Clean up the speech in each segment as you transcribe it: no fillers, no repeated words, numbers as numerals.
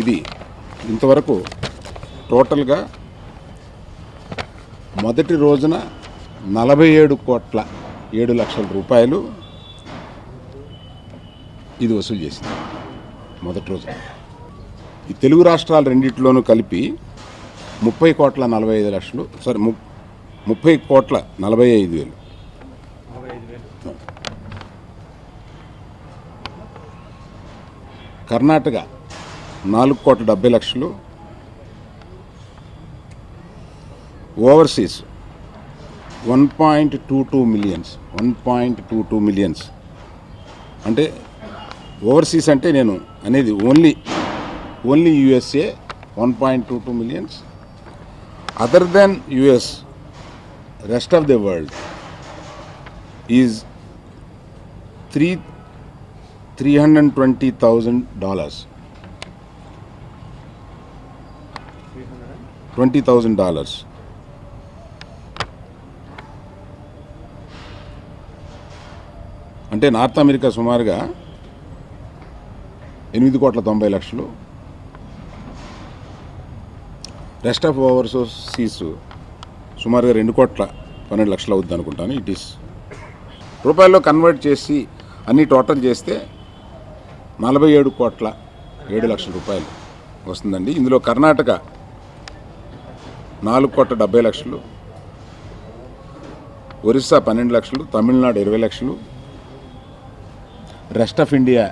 ఇది ఇంతవరకు టోటల్గా మొదటి రోజున 47,07,00,000 రూపాయలు ఇది వసూలు చేసింది మొదటి రోజు. ఈ తెలుగు రాష్ట్రాలు రెండింటిలోనూ కలిపి 30,45,00,000 సారీ 30,45,000. కర్ణాటక 4,70,00,000. Overseas 1.22 millions. అంటే ఓవర్సీస్ అంటే నేను అనేది only USA 1.22 millions. Other than US, rest of the world is $320,000. $20,000. అంటే నార్త్ అమెరికా సుమారుగా 8,90,00,000. రెస్ట్ ఆఫ్ ఓవర్సీస్ సుమారుగా 2,12,00,000 అవుద్ది అనుకుంటాను. ఇట్ ఈస్ రూపాయల్లో కన్వర్ట్ చేసి అన్ని టోటల్ చేస్తే 47,07,00,000 రూపాయలు వస్తుందండి. ఇందులో Karnataka 4,70,00,000, Orissa 12,00,000, Tamil Nadu 20,00,000. Rest of India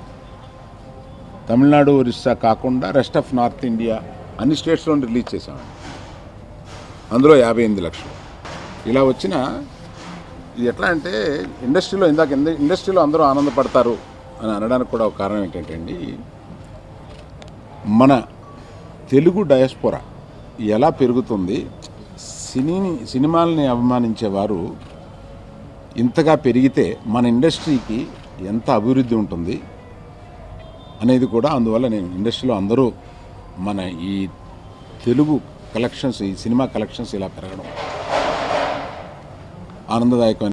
Tamil Nadu Orissa కాకుండా రెస్ట్ ఆఫ్ నార్త్ ఇండియా అన్ని స్టేట్స్లో రిలీజ్ చేశామండి. అందులో 58,00,000. ఇలా వచ్చిన ఇది ఎట్లా అంటే ఇండస్ట్రీలో అందరూ ఆనందపడతారు అని అనడానికి కూడా ఒక కారణం ఏంటంటే అండి, మన తెలుగు డయాస్పోరా ఎలా పెరుగుతుంది, సినిమాలని అభిమానించేవారు ఇంతగా పెరిగితే మన ఇండస్ట్రీకి ఎంత అభివృద్ధి ఉంటుంది అనేది కూడా అందువల్ల నేను ఇండస్ట్రీలో అందరూ మన ఈ తెలుగు కలెక్షన్స్, ఈ సినిమా కలెక్షన్స్ ఇలా పెరగడం ఆనందదాయకమైన